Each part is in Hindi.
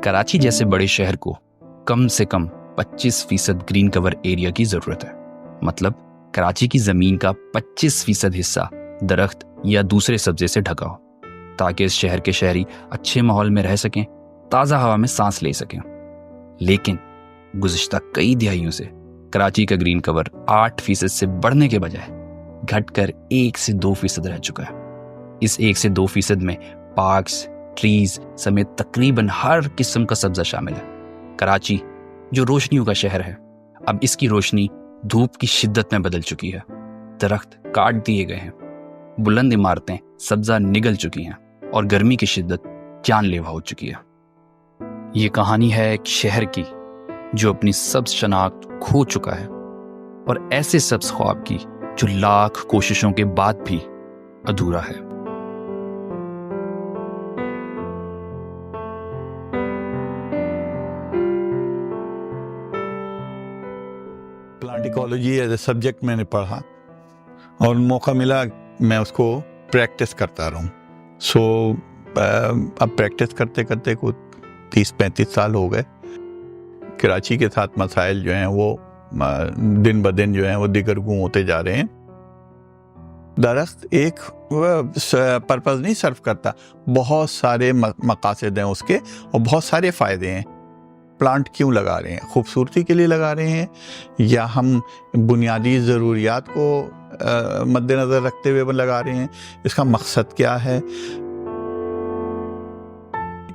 कराची जैसे बड़े शहर को कम से कम 25% ग्रीन कवर एरिया की ज़रूरत है। मतलब कराची की ज़मीन का 25% हिस्सा दरख्त या दूसरे सब्जे से ढका हो, ताकि इस शहर के शहरी अच्छे माहौल में रह सकें, ताज़ा हवा में सांस ले सकें। लेकिन गुज़िश्ता कई दिहाइयों से कराची का ग्रीन कवर 8% से बढ़ने के बजाय घटकर 1 से 2% रह चुका है। इस 1 से 2% में पार्क्स, ट्रीज समेत तकरीबन हर किस्म का सब्जा शामिल है। कराची जो रोशनियों का शहर है, अब इसकी रोशनी धूप की शिद्दत में बदल चुकी है। दरख्त काट दिए गए हैं, बुलंद इमारतें सब्जा निगल चुकी हैं और गर्मी की शिद्दत जानलेवा हो चुकी है। ये कहानी है एक शहर की जो अपनी सब्ज शनाख्त खो चुका है, और ऐसे सब्ज ख्वाब की जो लाख कोशिशों के बाद भी अधूरा है। Plant ecology as a subject मैंने पढ़ा और मौका मिला मैं उसको प्रैक्टिस करता रहूं। अब प्रैक्टिस करते करते को 30-35 साल हो गए। कराची के साथ मसाइल जो हैं वो दिन ब दिन जो हैं वो दिगरगूं होते जा रहे हैं। दरख्त एक पर्पज़ नहीं सर्व करता, बहुत सारे मकासद हैं उसके और बहुत सारे फ़ायदे हैं। प्लांट क्यों लगा रहे हैं? खूबसूरती के लिए लगा रहे हैं या हम बुनियादी ज़रूरियात को मद्देनज़र रखते हुए लगा रहे हैं? इसका मकसद क्या है?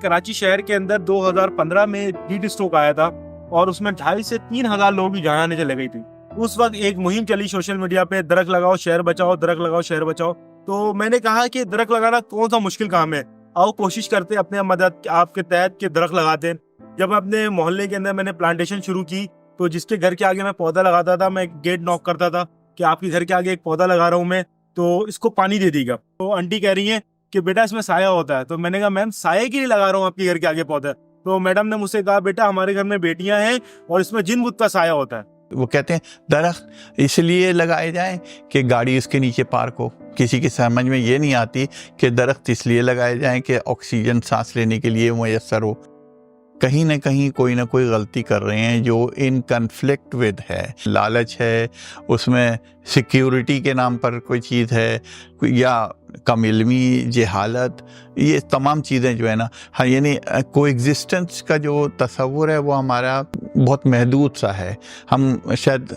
कराची शहर के अंदर 2015 में हीट स्ट्रोक आया था और उसमें 2,500 से 3,000 लोगों की जान आने चले गई थी। उस वक्त एक मुहिम चली सोशल मीडिया पे, दरख्त लगाओ शहर बचाओ, दरख्त लगाओ शहर बचाओ। तो मैंने कहा कि दरख्त लगाना कौन सा मुश्किल काम है, आओ कोशिश करते अपने मदद आपके तहत के दरख्त लगाते। जब अपने मोहल्ले के अंदर मैंने प्लांटेशन शुरू की तो जिसके घर के आगे मैं पौधा लगाता था, मैं गेट नॉक करता था कि आपके घर के आगे एक पौधा लगा रहा हूँ मैं, तो इसको पानी दे दीजिएगा। तो आंटी कह रही है कि बेटा इसमें साया होता है। तो मैंने कहा मैम साये के लिए लगा रहा हूँ आपके घर के आगे पौधा। तो मैडम ने मुझसे कहा बेटा हमारे घर में बेटियां हैं और इसमें जिन बुत का साया होता है। वो कहते हैं दरख्त इसलिए लगाए जाएं कि गाड़ी उसके नीचे पार्क हो। किसी की समझ में ये नहीं आती कि दरख्त इसलिए लगाए जाएं कि ऑक्सीजन सांस लेने के लिए मुयस्सर हो। कहीं ना कहीं कोई ना कोई गलती कर रहे हैं जो इन कन्फ्लिक्ट विद है। लालच है, उसमें सिक्योरिटी के नाम पर कोई चीज़ है, या कम इल्मी, जहालत, ये तमाम चीज़ें जो है ना, हाँ, यानी कोएग्जिस्टेंस का जो तस्वुर है वो हमारा बहुत महदूद सा है। हम शायद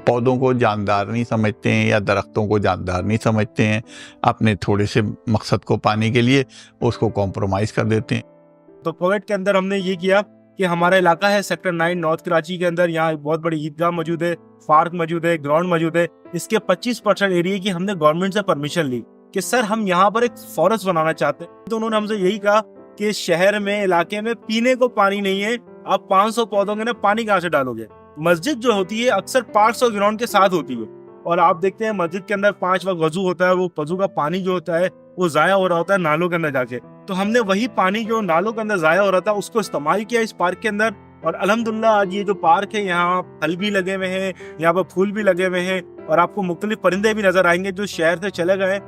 पौधों को जानदार नहीं समझते हैं या दरख्तों को जानदार नहीं समझते हैं। अपने थोड़े से मकसद को पाने के लिए उसको कॉम्प्रोमाइज़ कर देते हैं। तो प्रोजेक्ट के अंदर हमने ये किया कि हमारा इलाका है सेक्टर 9 नॉर्थ कराची के अंदर, यहाँ एक बहुत बड़ी ईदगाह मौजूद है, पार्क मौजूद है, ग्राउंड मौजूद है। इसके 25% एरिया की हमने गवर्नमेंट से परमिशन ली कि सर हम यहाँ पर एक फॉरेस्ट बनाना चाहते हैं। तो उन्होंने हमसे यही कहा कि शहर में, इलाके में पीने को पानी नहीं है, आप 500 पौधों के ना पानी कहाँ से डालोगे? मस्जिद जो होती है अक्सर पार्क और ग्राउंड के साथ होती है, और आप देखते हैं मस्जिद के अंदर 5 वक्त वजू होता है, वो वजू का पानी जो होता है वो जाया हो रहा होता है नालों के अंदर जाके। तो हमने वही पानी जो नालों के अंदर जाया हो रहा था उसको इस्तेमाल किया इस पार्क के अंदर, और अल्हम्दुलिल्लाह आज ये जो पार्क है यहाँ फल भी लगे हुए हैं, यहाँ पर फूल भी लगे हुए हैं, और आपको मुख्तलिफ परिंदे भी नजर आएंगे जो शहर से चले गए।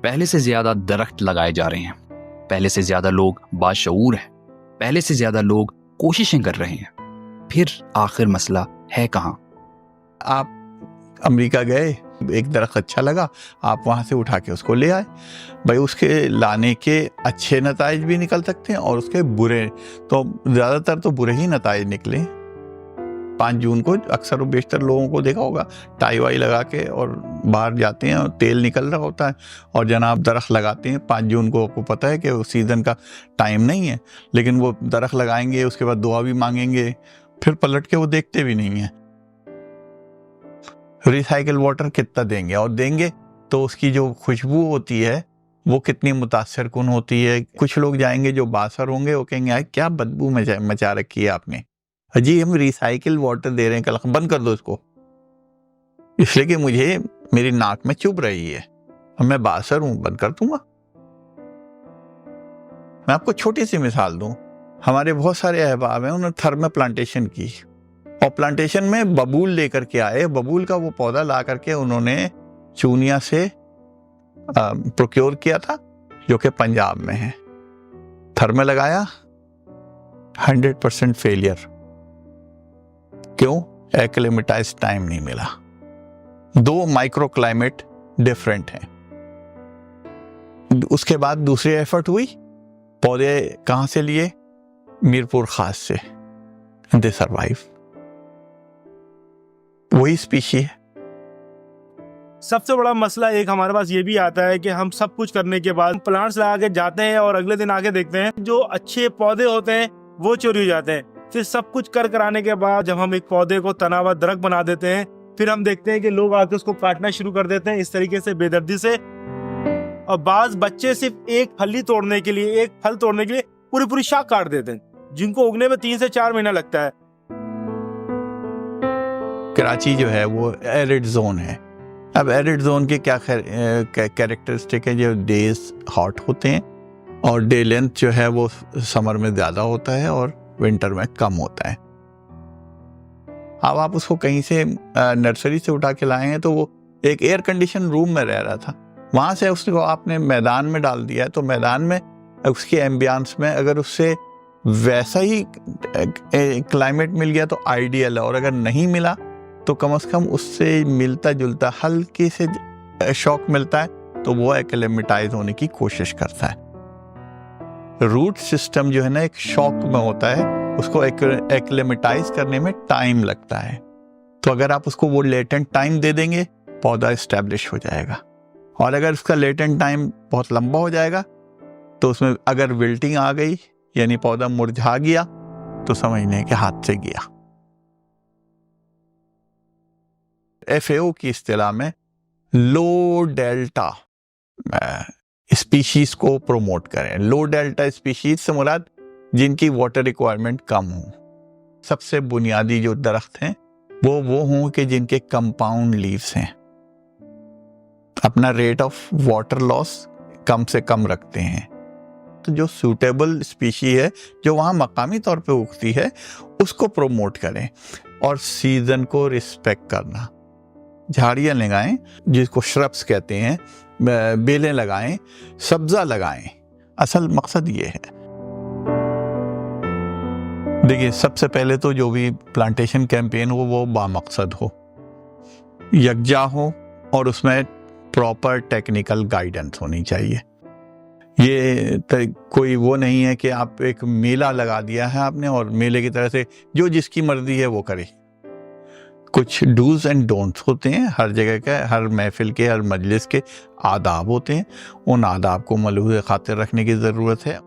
पहले से ज्यादा दरख्त लगाए जा रहे हैं, पहले से ज्यादा लोग बाशऊर हैं, पहले से ज्यादा लोग कोशिशें कर रहे हैं। फिर आखिर मसला है कहाँ? आप अमेरिका गए, एक दरख्त अच्छा लगा, आप वहाँ से उठा के उसको ले आए। भाई उसके लाने के अच्छे नताइज भी निकल सकते हैं और उसके बुरे, तो ज़्यादातर तो बुरे ही नताइज निकले। 5 जून को अक्सर और बेशतर लोगों को देखा होगा टाई वाई लगा के और बाहर जाते हैं और तेल निकल रहा होता है, और जनाब दरख्त लगाते हैं। 5 जून को आपको पता है कि वो सीज़न का टाइम नहीं है, लेकिन वो दरख्त लगाएंगे, उसके बाद दुआ भी मांगेंगे, फिर पलट के वो देखते भी नहीं है। रिसाइकिल वाटर कितना देंगे, और देंगे तो उसकी जो खुशबू होती है वो कितनी मुतासर कुन होती है। कुछ लोग जाएंगे जो बासर होंगे, वो कहेंगे यार क्या बदबू मचा रखी है आपने, अजी हम रिसाइकिल वाटर दे रहे हैं, कल बंद कर दो इसको, इसलिए कि मुझे मेरी नाक में चुभ रही है और मैं बासर हूं, बंद कर दूंगा। मैं आपको छोटी सी मिसाल दूं, हमारे बहुत सारे अहबाब हैं, उन्होंने थर्मल प्लांटेशन की और प्लांटेशन में बबूल लेकर के आए। बबूल का वो पौधा ला करके उन्होंने चूनिया से प्रोक्योर किया था, जो कि पंजाब में है। पत्थर में लगाया, 100% फेलियर। क्यों? एक्लेमेटाइज टाइम नहीं मिला। 2 माइक्रो क्लाइमेट डिफरेंट हैं। उसके बाद दूसरी एफर्ट हुई, पौधे कहां से लिए? मीरपुर खास से। दे सर्वाइव। वही स्पीशी है। सबसे बड़ा मसला एक हमारे पास ये भी आता है कि हम सब कुछ करने के बाद प्लांट्स लगा के जाते हैं और अगले दिन आके देखते हैं जो अच्छे पौधे होते हैं वो चोरी हो जाते हैं। फिर सब कुछ कराने के बाद जब हम एक पौधे को तना हुआ दरख्त बना देते हैं, फिर हम देखते हैं कि लोग आके उसको काटना शुरू कर देते हैं इस तरीके से बेदर्दी से। और बाज बच्चे सिर्फ एक फली तोड़ने के लिए, एक फल तोड़ने के लिए पूरी शाख काट देते हैं, जिनको उगने में 3 से 4 महीना लगता है। कराची जो है वो एरिड जोन है। अब एरिड जोन के क्या कैरेक्टरिस्टिक है? जो डेज हॉट होते हैं और डे लेंथ जो है वो समर में ज़्यादा होता है और विंटर में कम होता है। अब आप उसको कहीं से नर्सरी से उठा के लाए हैं तो वो एक एयर कंडीशन रूम में रह रहा था, वहाँ से उसको आपने मैदान में डाल दिया है, तो मैदान में उसके एम्बियंस में अगर उससे वैसा ही क्लाइमेट मिल गया तो आइडियल है, और अगर नहीं मिला तो कम से कम उससे मिलता जुलता हल्के से शॉक मिलता है तो वो एक्लेमेटाइज होने की कोशिश करता है। रूट सिस्टम जो है ना एक शॉक में होता है, उसको एक्लेमेटाइज करने में टाइम लगता है। तो अगर आप उसको वो लेटेंट टाइम दे देंगे, पौधा एस्टेब्लिश हो जाएगा। और अगर उसका लेटेंट टाइम बहुत लंबा हो जाएगा तो उसमें अगर विल्टिंग आ गई यानी पौधा मुरझा गया तो समझने के हाथ से गया। FAO की इस्तिलाह में लो डेल्टा स्पीशीज को प्रमोट करें। लो डेल्टा स्पीशीज से मुराद जिनकी वाटर रिक्वायरमेंट कम हो। सबसे बुनियादी जो दरख्त हैं वो हों कि जिनके कंपाउंड लीव्स हैं, अपना रेट ऑफ वाटर लॉस कम से कम रखते हैं। तो जो सूटेबल स्पीशी है जो वहाँ मकामी तौर पे उगती है उसको प्रमोट करें। और सीजन को रिस्पेक्ट करना, झाड़ियाँ लगाएं जिसको श्रब्स कहते हैं, बेलें लगाएं, सब्जा लगाएं। असल मकसद ये है। देखिए, सबसे पहले तो जो भी प्लांटेशन कैंपेन हो वो बामकसद हो, यकजा हो और उसमें प्रॉपर टेक्निकल गाइडेंस होनी चाहिए। ये कोई वो नहीं है कि आप एक मेला लगा दिया है आपने और मेले की तरह से जो जिसकी मर्जी है वो करे। कुछ डूज एंड डोंट्स होते हैं, हर जगह के, हर महफिल के, हर मजलिस के आदाब होते हैं। उन आदाब को मलहूज़ खातिर रखने की ज़रूरत है।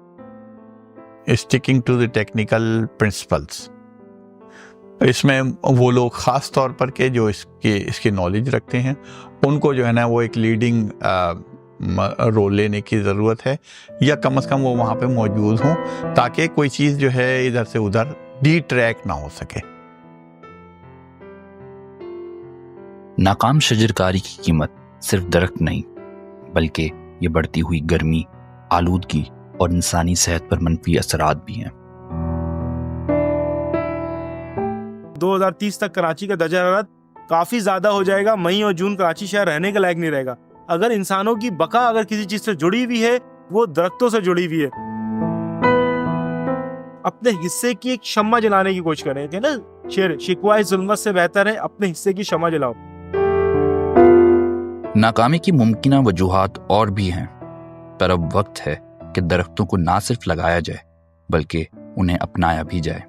Sticking to the technical principles, इसमें वो लोग ख़ास तौर पर के जो इसकी नॉलेज रखते हैं उनको जो है ना वो एक लीडिंग रोल लेने की ज़रूरत है, या कम से कम वो वहाँ पे मौजूद हों ताकि कोई चीज़ जो है इधर से उधर डिट्रैक्ट ना हो सके। नाकाम शजरकारी की कीमत सिर्फ दरख्त नहीं बल्कि ये बढ़ती हुई गर्मी, आलूदगी और इंसानी सेहत पर मनफी असरात भी हैं। 2030 तक कराची का दर्जा हरारत काफी ज्यादा हो जाएगा। मई और जून कराची शहर रहने के लायक नहीं रहेगा। अगर इंसानों की बका अगर किसी चीज से जुड़ी हुई है वो दरख्तों से जुड़ी हुई है। अपने हिस्से की एक शम्मा जलाने की कोशिश करें, है ना शेर, शिकवाए जुल्मत से बेहतर है अपने हिस्से की शम्मा जलाओ। नाकामी की मुमकिना वजूहात और भी हैं, पर अब वक्त है कि दरख्तों को ना सिर्फ लगाया जाए बल्कि उन्हें अपनाया भी जाए।